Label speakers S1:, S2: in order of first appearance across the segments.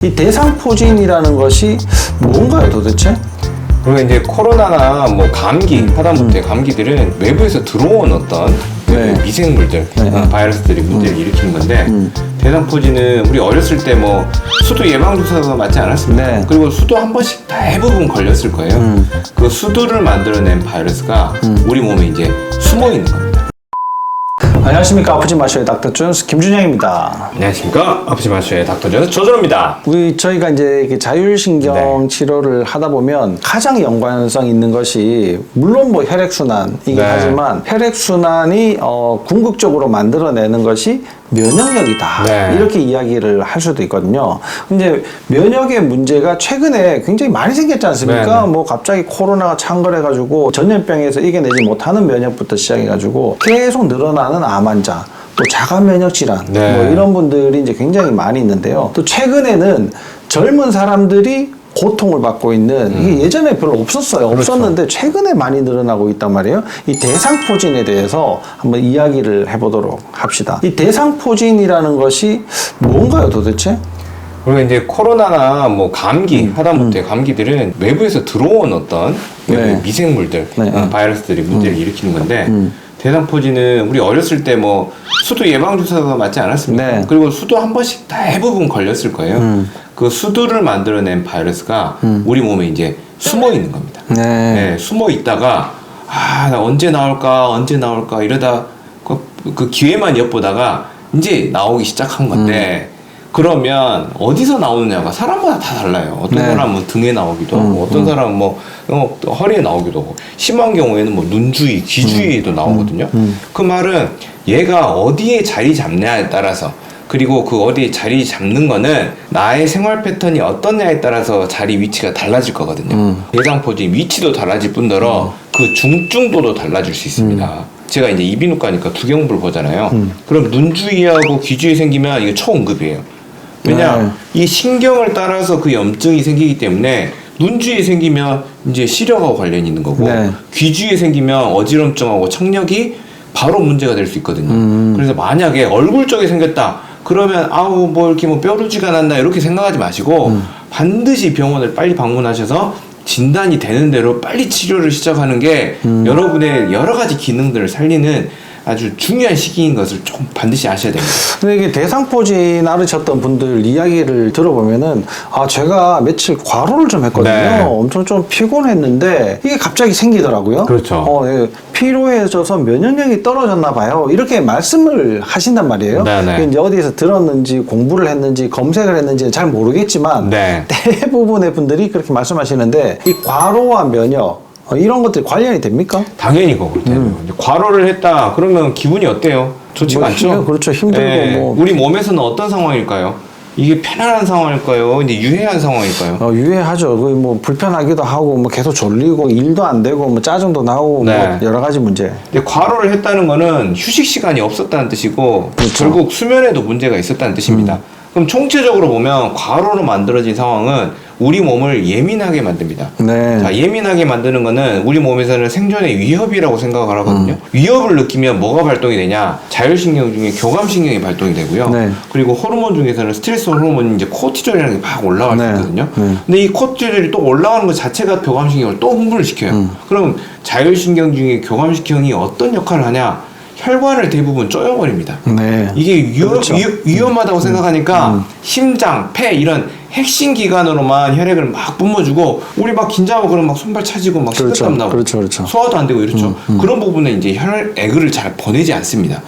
S1: 이 대상포진이라는 것이 뭔가요, 도대체?
S2: 그리고 이제 코로나나 뭐 감기, 하다못해 감기들은 외부에서 들어온 어떤 미생물들, 바이러스들이 문제를 일으키는 건데 대상포진은 우리 어렸을 때 뭐 수두 예방주사가 맞지 않았습니까?
S1: 네.
S2: 그리고 수두 한 번씩 대부분 걸렸을 거예요. 그 수두를 만들어낸 바이러스가 우리 몸에 이제 숨어 있는 겁니다.
S1: 안녕하십니까. 아프지 마쇼의 닥터 존스 김준영입니다.
S2: 안녕하십니까. 아프지 마쇼의 닥터 존스 조준호입니다.
S1: 저희가 이제 이렇게 자율신경
S2: 네.
S1: 치료를 하다 보면 가장 연관성 있는 것이 물론 뭐 혈액순환이긴
S2: 네.
S1: 하지만 혈액순환이 궁극적으로 만들어내는 것이 면역력이다.
S2: 네.
S1: 이렇게 이야기를 할 수도 있거든요. 근데 면역의 문제가 최근에 굉장히 많이 생겼지 않습니까?
S2: 네.
S1: 뭐 갑자기 코로나가 창궐해가지고 전염병에서 이겨내지 못하는 면역부터 시작해가지고 계속 늘어나는 암 환자, 또 자가 면역 질환,
S2: 네.
S1: 뭐 이런 분들이 이제 굉장히 많이 있는데요. 또 최근에는 젊은 사람들이 고통을 받고 있는 이게 예전에 별로 없었어요.
S2: 그렇죠.
S1: 없었는데 최근에 많이 늘어나고 있단 말이에요. 이 대상포진에 대해서 한번 이야기를 해보도록 합시다. 이 대상포진이라는 것이 뭔가요, 도대체?
S2: 그리고 이제 코로나나 뭐 감기, 하다못해 감기들은 외부에서 들어온 어떤 미생물들, 바이러스들이 문제를 일으키는 건데 대상포진은 우리 어렸을 때 뭐 수두 예방주사가 맞지 않았습니까?
S1: 네.
S2: 그리고 수두 한 번씩 대부분 걸렸을 거예요. 그 수두를 만들어낸 바이러스가 우리 몸에 이제 숨어 있는 겁니다. 네, 숨어 있다가 나 언제 나올까 이러다 그 기회만 엿보다가 이제 나오기 시작한 건데 그러면 어디서 나오느냐가 사람마다 다 달라요. 어떤 사람은 등에 나오기도 하고 어떤 사람은 뭐 허리에 나오기도 하고 심한 경우에는 뭐 눈 주위, 귀 주위에도 나오거든요. 그 말은 얘가 어디에 자리 잡냐에 따라서 그리고 그 어디에 자리 잡는 거는 나의 생활 패턴이 어떠냐에 따라서 자리 위치가 달라질 거거든요. 대상포진 위치도 달라질 뿐더러 그 중증도도 달라질 수 있습니다. 제가 이제 이비인후과니까 두경부를 보잖아요. 그럼 눈 주위하고 귀 주위 생기면 이게 초응급이에요. 왜냐, 이 신경을 따라서 그 염증이 생기기 때문에 눈 주위에 생기면 이제 시력하고 관련이 있는 거고 귀 주위에 생기면 어지럼증하고 청력이 바로 문제가 될 수 있거든요. 그래서 만약에 얼굴 쪽에 생겼다 그러면 뭐 이렇게 뭐 뼈루지가 난다 이렇게 생각하지 마시고 반드시 병원을 빨리 방문하셔서 진단이 되는 대로 빨리 치료를 시작하는 게 여러분의 여러 가지 기능들을 살리는 아주 중요한 시기인 것을 좀 반드시 아셔야 됩니다.
S1: 근데 이게 대상포진 앓으셨던 분들 이야기를 들어보면은 제가 며칠 과로를 좀 했거든요.
S2: 네.
S1: 엄청 좀 피곤했는데 이게 갑자기 생기더라고요.
S2: 그렇죠.
S1: 피로해져서 면역력이 떨어졌나 봐요. 이렇게 말씀을 하신단 말이에요.
S2: 네네.
S1: 이제 어디에서 들었는지 공부를 했는지 검색을 했는지 잘 모르겠지만 대부분의 분들이 그렇게 말씀하시는데 이 과로와 면역 이런 것들이 관련이 됩니까?
S2: 당연히 그걸 때문에 과로를 했다 그러면 기분이 어때요? 좋지가 않죠?
S1: 그렇죠. 힘들고
S2: 우리 몸에서는 어떤 상황일까요? 이게 편안한 상황일까요? 이제 유해한 상황일까요?
S1: 유해하죠. 뭐 불편하기도 하고 뭐 계속 졸리고 일도 안 되고 뭐 짜증도 나고 뭐 여러 가지 문제.
S2: 근데 과로를 했다는 거는 휴식 시간이 없었다는 뜻이고 결국 수면에도 문제가 있었다는 뜻입니다. 그럼 총체적으로 보면 과로로 만들어진 상황은 우리 몸을 예민하게 만듭니다. 자, 예민하게 만드는 거는 우리 몸에서는 생존의 위협이라고 생각을 하거든요. 위협을 느끼면 뭐가 발동이 되냐? 자율신경 중에 교감신경이 발동이 되고요. 그리고 호르몬 중에서는 스트레스 호르몬이 이제 코티졸이라는 게 막 올라갈 수 있거든요. 근데 이 코티졸이 또 올라가는 것 자체가 교감신경을 또 흥분을 시켜요. 그럼 자율신경 중에 교감신경이 어떤 역할을 하냐? 혈관을 대부분 쪼여버립니다. 이게 위험하다고 생각하니까 심장, 폐 이런 핵심 기관으로만 혈액을 막 뿜어주고 우리 막 긴장하고 그러면 막 손발 차지고 막 식은땀 나고 소화도 안 되고 이렇죠. 그런 부분에 이제 혈액을 잘 보내지 않습니다.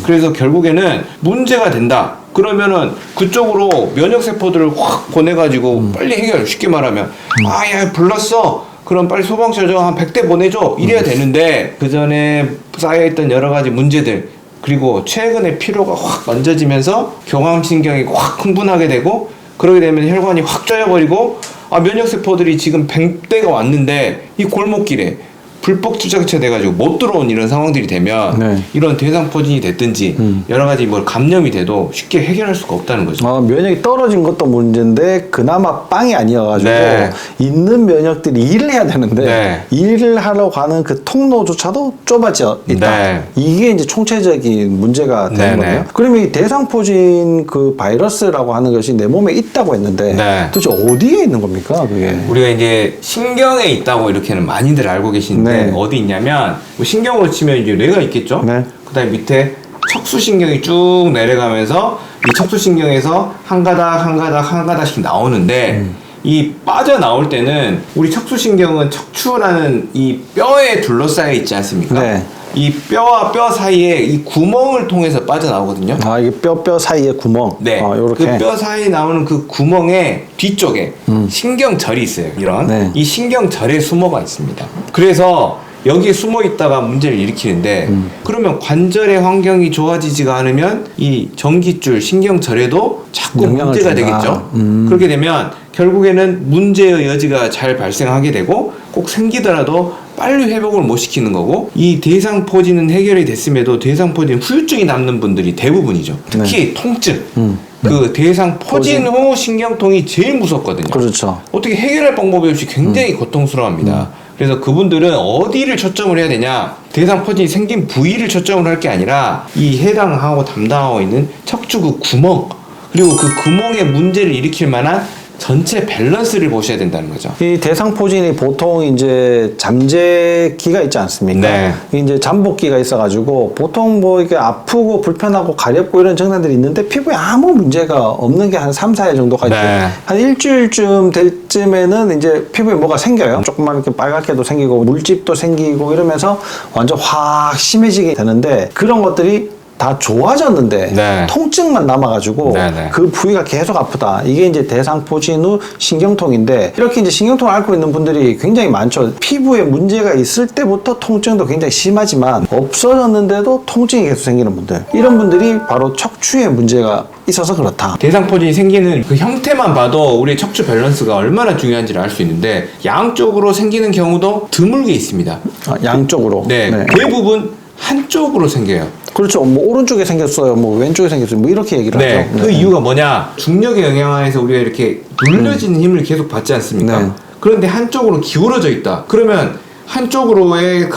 S2: 그래서 결국에는 문제가 된다. 그러면은 그쪽으로 면역세포들을 확 보내가지고 빨리 해결. 쉽게 말하면 야 불났어. 그럼 빨리 소방차 한 100대 보내줘 이래야 되는데 그 전에 쌓여있던 여러 가지 문제들 그리고 최근에 피로가 확 만져지면서 교감신경이 확 흥분하게 되고 그러게 되면 혈관이 확 쪼여버리고 면역세포들이 지금 100대가 왔는데 이 골목길에 불법 투자처 돼가지고 못 들어온 이런 상황들이 되면
S1: 네.
S2: 이런 대상포진이 됐든지 여러 가지 뭐 감염이 돼도 쉽게 해결할 수가 없다는 거죠.
S1: 면역이 떨어진 것도 문제인데 그나마 빵이 아니어가지고
S2: 네. 있는
S1: 면역들이 일을 해야 되는데
S2: 네.
S1: 일을 하러 가는 그 통로조차도 좁아져 있다.
S2: 네.
S1: 이게 이제 총체적인 문제가 되는
S2: 네,
S1: 거예요.
S2: 네.
S1: 그러면 이 대상포진 그 바이러스라고 하는 것이 내 몸에 있다고 했는데
S2: 네.
S1: 도대체 어디에 있는 겁니까? 그게.
S2: 우리가 이제 신경에 있다고 이렇게는 많이들 알고 계시는데
S1: 네.
S2: 어디 있냐면 뭐 신경으로 치면 이제 뇌가 있겠죠.
S1: 네.
S2: 그다음에 밑에 척수신경이 쭉 내려가면서 이 척수신경에서 한 가닥씩 나오는데 이 빠져나올 때는 우리 척수신경은 척추라는 이 뼈에 둘러싸여 있지 않습니까?
S1: 네.
S2: 이 뼈와 뼈 사이에 이 구멍을 통해서 빠져나오거든요.
S1: 이게 뼈 사이에 구멍.
S2: 네.
S1: 요렇게.
S2: 그 뼈 사이에 나오는 그 구멍의 뒤쪽에 신경절이 있어요. 이런.
S1: 네.
S2: 이 신경절에 숨어가 있습니다. 그래서 여기에 숨어 있다가 문제를 일으키는데 그러면 관절의 환경이 좋아지지가 않으면 이 전깃줄, 신경절에도 자꾸
S1: 영향을
S2: 문제가
S1: 준다.
S2: 되겠죠. 그렇게 되면 결국에는 문제의 여지가 잘 발생하게 되고 꼭 생기더라도 빨리 회복을 못 시키는 거고 이 대상포진은 해결이 됐음에도 대상포진 후유증이 남는 분들이 대부분이죠. 특히 통증. 그 대상포진 후 신경통이 제일 무섭거든요.
S1: 그렇죠.
S2: 어떻게 해결할 방법이 없이 굉장히 고통스러워합니다. 그래서 그분들은 어디를 초점을 해야 되냐? 대상포진이 생긴 부위를 초점을 할 게 아니라 이 해당하고 담당하고 있는 척추 그 구멍 그리고 그 구멍에 문제를 일으킬 만한 전체 밸런스를 보셔야 된다는 거죠.
S1: 이 대상포진이 보통 이제 잠재기가 있지 않습니까?
S2: 네.
S1: 이제 잠복기가 있어가지고 보통 뭐 이게 아프고 불편하고 가렵고 이런 증상들이 있는데 피부에 아무 문제가 없는 게 한 3, 4일 정도가 있고
S2: 네.
S1: 한 일주일쯤 될 쯤에는 이제 피부에 뭐가 생겨요. 조금만 이렇게 빨갛게도 생기고 물집도 생기고 이러면서 완전 확 심해지게 되는데 그런 것들이 다 좋아졌는데
S2: 네.
S1: 통증만 남아가지고
S2: 네.
S1: 그 부위가 계속 아프다. 이게 이제 대상포진 후 신경통인데 이렇게 이제 신경통을 앓고 있는 분들이 굉장히 많죠. 피부에 문제가 있을 때부터 통증도 굉장히 심하지만 없어졌는데도 통증이 계속 생기는 분들. 이런 분들이 바로 척추에 문제가 있어서 그렇다.
S2: 대상포진이 생기는 그 형태만 봐도 우리 척추 밸런스가 얼마나 중요한지를 알 수 있는데 양쪽으로 생기는 경우도 드물게 있습니다.
S1: 양쪽으로.
S2: 네. 대부분 한쪽으로 생겨요.
S1: 그렇죠. 뭐 오른쪽에 생겼어요. 뭐 왼쪽에 생겼어요. 뭐 이렇게 얘기를
S2: 네,
S1: 하죠.
S2: 그 이유가 뭐냐? 중력의 영향하에서 우리가 이렇게 눌려지는 힘을 계속 받지 않습니까?
S1: 네.
S2: 그런데 한쪽으로 기울어져 있다. 그러면 한쪽으로의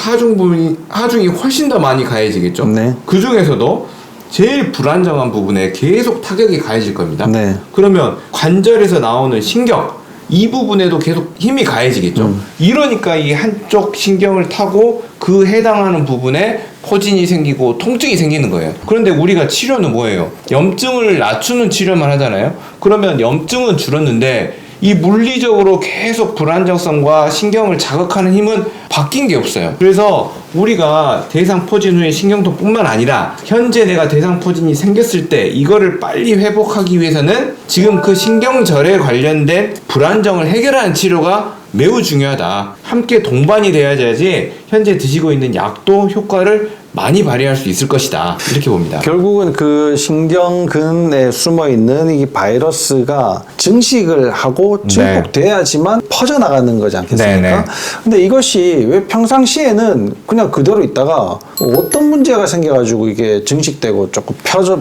S2: 하중이 훨씬 더 많이 가해지겠죠?
S1: 네.
S2: 그 중에서도 제일 불안정한 부분에 계속 타격이 가해질 겁니다.
S1: 네.
S2: 그러면 관절에서 나오는 신경, 이 부분에도 계속 힘이 가해지겠죠. 이러니까 이 한쪽 신경을 타고 그 해당하는 부분에 포진이 생기고 통증이 생기는 거예요. 그런데 우리가 치료는 뭐예요? 염증을 낮추는 치료만 하잖아요. 그러면 염증은 줄었는데 이 물리적으로 계속 불안정성과 신경을 자극하는 힘은 바뀐 게 없어요. 그래서 우리가 대상포진 후에 신경통뿐만 아니라 현재 내가 대상포진이 생겼을 때 이거를 빨리 회복하기 위해서는 지금 그 신경절에 관련된 불안정을 해결하는 치료가 매우 중요하다. 함께 동반이 돼야지 현재 드시고 있는 약도 효과를 많이 발휘할 수 있을 것이다. 이렇게 봅니다.
S1: 결국은 그 신경근에 숨어 있는 이 바이러스가 증식을 하고 증폭돼야지만 퍼져나가는 거지 않겠습니까?
S2: 네네.
S1: 근데 이것이 왜 평상시에는 그냥 그대로 있다가 어떤 문제가 생겨가지고 이게 증식되고 조금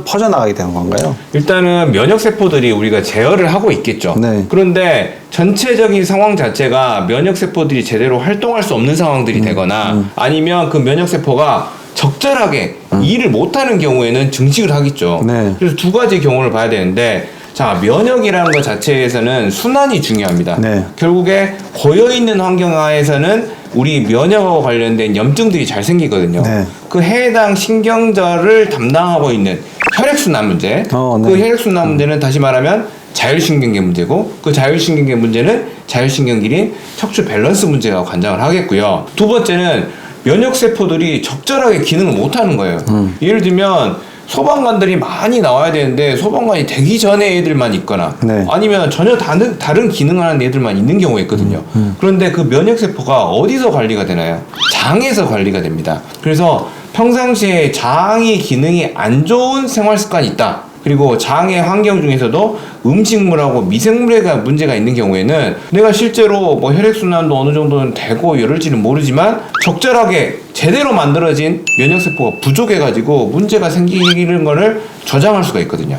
S1: 퍼져나가게 되는 건가요?
S2: 일단은 면역세포들이 우리가 제어를 하고 있겠죠.
S1: 네.
S2: 그런데 전체적인 상황 자체가 면역세포들이 제대로 활동할 수 없는 상황들이 되거나 아니면 그 면역세포가 적절하게 일을 못하는 경우에는 증식을 하겠죠.
S1: 네.
S2: 그래서 두 가지 경우를 봐야 되는데 자, 면역이라는 것 자체에서는 순환이 중요합니다.
S1: 네.
S2: 결국에 고여있는 환경 하에서는 우리 면역하고 관련된 염증들이 잘 생기거든요.
S1: 네.
S2: 그 해당 신경절을 담당하고 있는 혈액순환 문제.
S1: 네.
S2: 그 혈액순환 문제는 다시 말하면 자율신경계 문제고 그 자율신경계 문제는 자율신경끼리 척추 밸런스 문제가 관장을 하겠고요. 두 번째는 면역세포들이 적절하게 기능을 못하는 거예요. 예를 들면 소방관들이 많이 나와야 되는데 소방관이 되기 전에 애들만 있거나
S1: 네.
S2: 아니면 전혀 다른 기능을 하는 애들만 있는 경우가 있거든요. 그런데 그 면역세포가 어디서 관리가 되나요? 장에서 관리가 됩니다. 그래서 평상시에 장의 기능이 안 좋은 생활습관이 있다. 그리고 장의 환경 중에서도 음식물하고 미생물에 문제가 있는 경우에는 내가 실제로 뭐 혈액순환도 어느 정도는 되고 이럴지는 모르지만 적절하게 제대로 만들어진 면역세포가 부족해가지고 문제가 생기는 거를 저장할 수가 있거든요.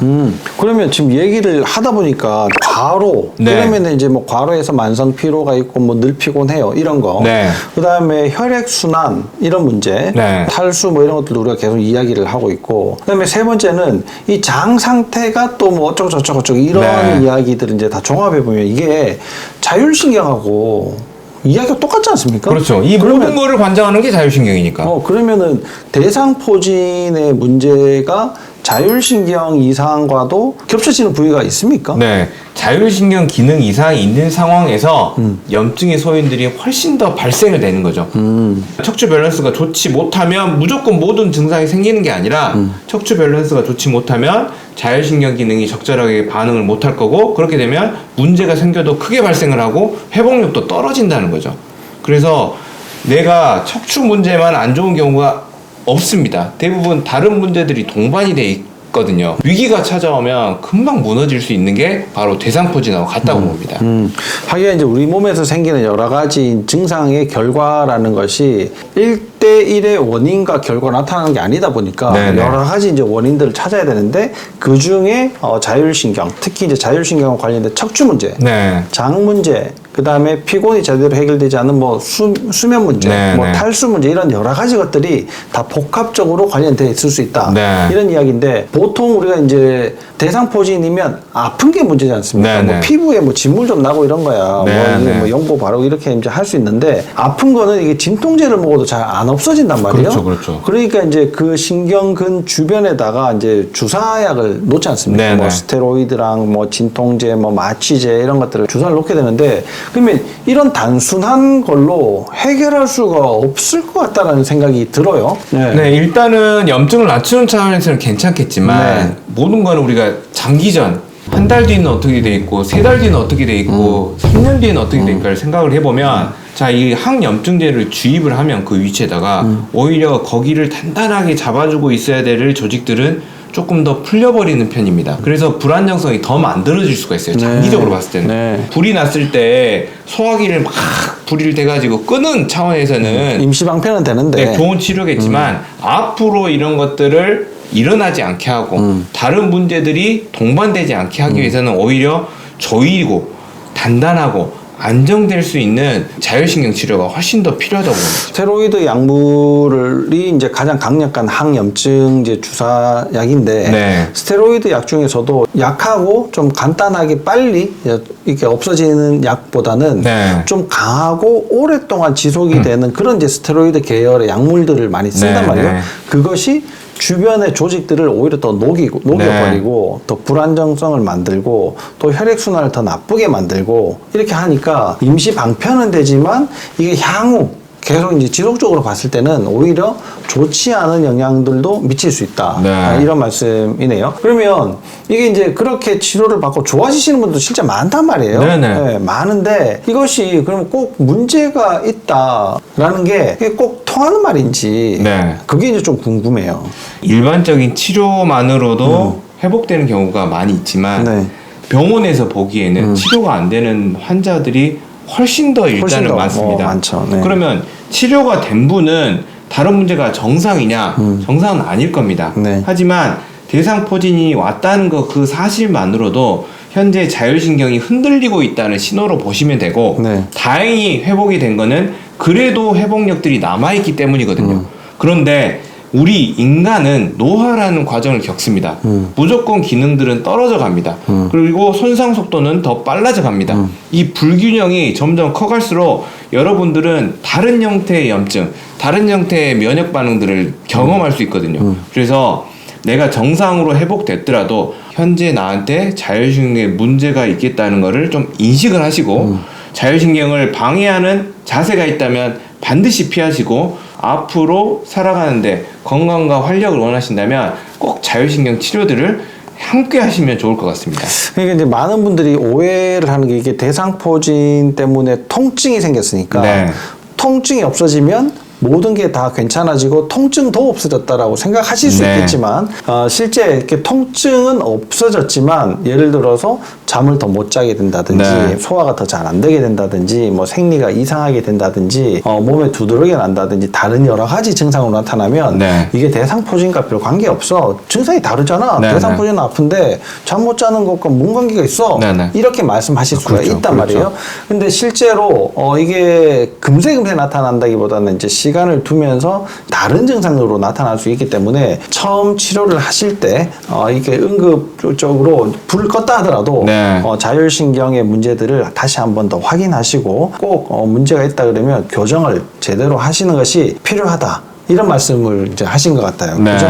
S1: 그러면 지금 얘기를 하다 보니까 과로,
S2: 네.
S1: 그러면 이제 뭐 과로에서 만성 피로가 있고 뭐 늘 피곤해요 이런 거.
S2: 네.
S1: 그다음에 혈액 순환 이런 문제,
S2: 네.
S1: 탈수 뭐 이런 것들도 우리가 계속 이야기를 하고 있고. 그다음에 세 번째는 이 장 상태가 또 뭐 어쩌고 저쩌고 저쩌고 이런
S2: 네.
S1: 이야기들을 이제 다 종합해 보면 이게 자율신경하고 이야기가 똑같지 않습니까?
S2: 그렇죠. 이 모든 거를 관장하는 게 자율신경이니까.
S1: 그러면은 대상포진의 문제가 자율신경 이상과도 겹쳐지는 부위가 있습니까?
S2: 네. 자율신경 기능 이상이 있는 상황에서 염증의 소인들이 훨씬 더 발생을 되는 거죠. 척추 밸런스가 좋지 못하면 무조건 모든 증상이 생기는 게 아니라 척추 밸런스가 좋지 못하면 자율신경 기능이 적절하게 반응을 못할 거고, 그렇게 되면 문제가 생겨도 크게 발생을 하고 회복력도 떨어진다는 거죠. 그래서 내가 척추 문제만 안 좋은 경우가 없습니다. 대부분 다른 문제들이 동반이 돼 있거든요. 위기가 찾아오면 금방 무너질 수 있는 게 바로 대상포진하고 같다고 봅니다.
S1: 하기야 이제 우리 몸에서 생기는 여러 가지 증상의 결과라는 것이 1대1의 원인과 결과가 나타나는 게 아니다 보니까
S2: 네네.
S1: 여러 가지 이제 원인들을 찾아야 되는데 그 중에 자율신경, 특히 이제 자율신경과 관련된 척추 문제,
S2: 네.
S1: 장 문제, 그 다음에 피곤이 제대로 해결되지 않은 뭐 수면 문제,
S2: 네,
S1: 뭐
S2: 네.
S1: 탈수 문제 이런 여러 가지 것들이 다 복합적으로 관련되어 있을 수 있다.
S2: 네.
S1: 이런 이야기인데 보통 우리가 이제 대상포진이면 아픈 게 문제지 않습니까?
S2: 네,
S1: 뭐
S2: 네.
S1: 피부에 뭐 진물 좀 나고 이런 거야.
S2: 네,
S1: 뭐, 이게
S2: 네.
S1: 뭐 연고 바르고 이렇게 이제 할 수 있는데 아픈 거는 이게 진통제를 먹어도 잘 안 없어진단 말이에요.
S2: 그렇죠, 그렇죠.
S1: 그러니까 이제 그 신경근 주변에다가 이제 주사약을 놓지 않습니까?
S2: 네,
S1: 뭐
S2: 네.
S1: 스테로이드랑 뭐 진통제, 뭐 마취제 이런 것들을 주사를 놓게 되는데 그러면 이런 단순한 걸로 해결할 수가 없을 것 같다라는 생각이 들어요.
S2: 네, 일단은 염증을 낮추는 차원에서는 괜찮겠지만
S1: 네.
S2: 모든 거는 우리가 장기전 한 달 뒤는 어떻게 돼 있고 세 달 뒤는 어떻게 돼 있고 3년 뒤는 어떻게 될까를 생각을 해보면 자, 이 항염증제를 주입을 하면 그 위치에다가 오히려 거기를 단단하게 잡아주고 있어야 될 조직들은 조금 더 풀려버리는 편입니다. 그래서 불안정성이 더 만들어질 수가 있어요. 장기적으로 봤을 때는.
S1: 네.
S2: 불이 났을 때 소화기를 막 불이 돼가지고 끄는 차원에서는
S1: 임시방편은 되는데
S2: 네, 좋은 치료겠지만 앞으로 이런 것들을 일어나지 않게 하고 다른 문제들이 동반되지 않게 하기 위해서는 오히려 조이고 단단하고 안정될 수 있는 자율신경 치료가 훨씬 더 필요하다고 봅니다.
S1: 스테로이드 약물이 이제 가장 강력한 항염증제 주사약인데
S2: 네.
S1: 스테로이드 약 중에서도 약하고 좀 간단하게 빨리 이렇게 없어지는 약보다는
S2: 네.
S1: 좀 강하고 오랫동안 지속이 되는 그런 이제 스테로이드 계열의 약물들을 많이 쓴단
S2: 네,
S1: 말이에요.
S2: 네.
S1: 그것이 주변의 조직들을 오히려 더 녹여버리고 더 불안정성을 만들고 또 혈액순환을 더 나쁘게 만들고 이렇게 하니까 임시 방편은 되지만 이게 향후 계속 이제 지속적으로 봤을 때는 오히려 좋지 않은 영향들도 미칠 수 있다.
S2: 네.
S1: 이런 말씀이네요. 그러면 이게 이제 그렇게 치료를 받고 좋아지시는 분도 실제 많단 말이에요.
S2: 네네.
S1: 네, 많은데 이것이 그러면 꼭 문제가 있다라는 게 이게 꼭 통하는 말인지
S2: 네.
S1: 그게 이제 좀 궁금해요.
S2: 일반적인 치료만으로도 회복되는 경우가 많이 있지만
S1: 네.
S2: 병원에서 보기에는 치료가 안 되는 환자들이 훨씬 더 일단은
S1: 더,
S2: 많습니다.
S1: 많죠. 네.
S2: 그러면 치료가 된 분은 다른 문제가 정상이냐? 정상은 아닐 겁니다.
S1: 네.
S2: 하지만 대상포진이 왔다는 거 그 사실만으로도 현재 자율신경이 흔들리고 있다는 신호로 보시면 되고
S1: 네.
S2: 다행히 회복이 된 거는 그래도 회복력들이 남아있기 때문이거든요. 그런데 우리 인간은 노화라는 과정을 겪습니다. 무조건 기능들은 떨어져 갑니다. 그리고 손상 속도는 더 빨라져 갑니다. 이 불균형이 점점 커갈수록 여러분들은 다른 형태의 염증, 다른 형태의 면역 반응들을 경험할 수 있거든요. 그래서 내가 정상으로 회복됐더라도 현재 나한테 자율신경에 문제가 있겠다는 거를 좀 인식을 하시고 자율신경을 방해하는 자세가 있다면 반드시 피하시고 앞으로 살아가는데 건강과 활력을 원하신다면 꼭 자율신경 치료들을 함께 하시면 좋을 것 같습니다.
S1: 그러니까 이제 많은 분들이 오해를 하는 게 이게 대상포진 때문에 통증이 생겼으니까
S2: 네.
S1: 통증이 없어지면 모든 게 다 괜찮아지고 통증도 없어졌다라고 생각하실 수
S2: 네.
S1: 있겠지만 실제 이렇게 통증은 없어졌지만 예를 들어서 잠을 더 못 자게 된다든지
S2: 네.
S1: 소화가 더 잘 안 되게 된다든지 뭐 생리가 이상하게 된다든지 몸에 두드러기가 난다든지 다른 여러 가지 증상으로 나타나면
S2: 네.
S1: 이게 대상포진과 별 관계없어. 증상이 다르잖아.
S2: 네,
S1: 대상포진은 아픈데 잠 못 자는 것과 뭔 관계가 있어.
S2: 네, 네.
S1: 이렇게 말씀하실 수가
S2: 그렇죠,
S1: 있단
S2: 그렇죠.
S1: 말이에요. 근데 실제로 이게 금세 나타난다기보다는 이제 시간을 두면서 다른 증상으로 나타날 수 있기 때문에 처음 치료를 하실 때 이게 응급적으로 불을 껐다 하더라도
S2: 네.
S1: 자율신경의 문제들을 다시 한 번 더 확인하시고 꼭 문제가 있다 그러면 교정을 제대로 하시는 것이 필요하다. 이런 말씀을 이제 하신 것 같아요.
S2: 네.
S1: 그죠?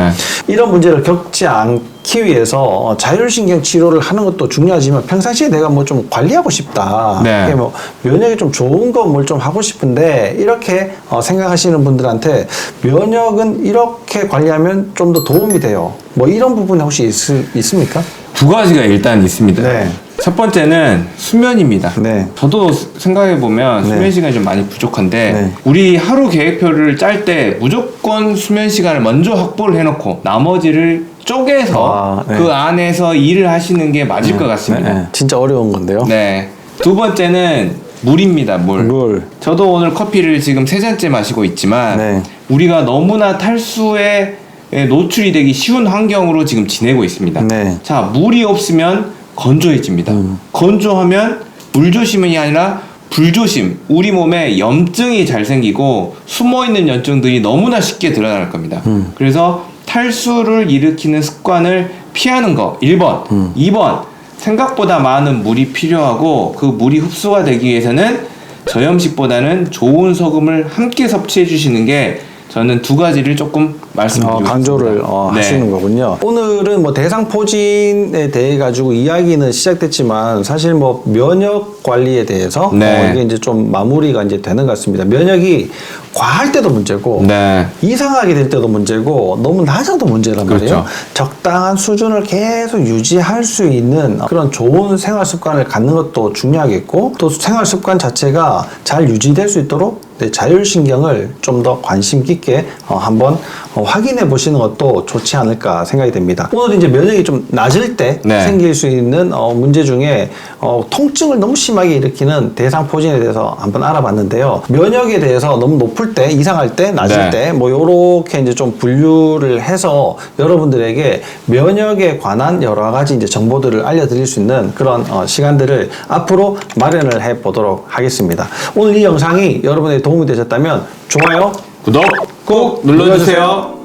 S1: 이런 문제를 겪지 않기 위해서 자율신경 치료를 하는 것도 중요하지만 평상시에 내가 뭐 좀 관리하고 싶다.
S2: 네.
S1: 이게 뭐 면역이 좀 좋은 거 뭘 좀 하고 싶은데 이렇게 생각하시는 분들한테 면역은 이렇게 관리하면 좀 더 도움이 돼요. 뭐 이런 부분이 혹시 있습니까?
S2: 두 가지가 일단 있습니다.
S1: 네.
S2: 첫 번째는 수면입니다.
S1: 네.
S2: 저도 생각해보면
S1: 네.
S2: 수면 시간이 좀 많이 부족한데
S1: 네.
S2: 우리 하루 계획표를 짤 때 무조건 수면 시간을 먼저 확보를 해놓고 나머지를 쪼개서
S1: 네.
S2: 그 안에서 일을 하시는 게 맞을 것 같습니다.
S1: 네. 진짜 어려운 건데요.
S2: 네. 두 번째는 물입니다. 물. 저도 오늘 커피를 지금 3잔째 마시고 있지만
S1: 네.
S2: 우리가 너무나 탈수에 노출이 되기 쉬운 환경으로 지금 지내고 있습니다.
S1: 네.
S2: 자, 물이 없으면 건조해집니다. 건조하면 물조심이 아니라 불조심. 우리 몸에 염증이 잘 생기고 숨어있는 염증들이 너무나 쉽게 드러날 겁니다. 그래서 탈수를 일으키는 습관을 피하는 거 1번. 2번. 생각보다 많은 물이 필요하고 그 물이 흡수가 되기 위해서는 저염식보다는 좋은 소금을 함께 섭취해 주시는 게 저는 두 가지를 조금 말씀드리고
S1: 강조를
S2: 네.
S1: 하시는 거군요. 오늘은 뭐 대상포진에 대해 가지고 이야기는 시작됐지만 사실 뭐 면역 관리에 대해서
S2: 네.
S1: 이게 이제 좀 마무리가 이제 되는 것 같습니다. 면역이 과할 때도 문제고
S2: 네.
S1: 이상하게 될 때도 문제고 너무 낮아도 문제란 말이에요.
S2: 그렇죠.
S1: 적당한 수준을 계속 유지할 수 있는 그런 좋은 생활 습관을 갖는 것도 중요하겠고 또 생활 습관 자체가 잘 유지될 수 있도록 자율신경을 좀 더 관심 깊게 한번 확인해 보시는 것도 좋지 않을까 생각이 됩니다. 오늘 이제 면역이 좀 낮을 때
S2: 네.
S1: 생길 수 있는 문제 중에 통증을 너무 심하게 일으키는 대상포진에 대해서 한번 알아봤는데요. 면역에 대해서 너무 높을 때, 이상할 때, 낮을
S2: 네.
S1: 때 뭐 요렇게 이제 좀 분류를 해서 여러분들에게 면역에 관한 여러 가지 이제 정보들을 알려드릴 수 있는 그런 시간들을 앞으로 마련을 해 보도록 하겠습니다. 오늘 이 영상이 여러분에게 도움이 되셨다면 좋아요,
S2: 구독 꼭 눌러주세요.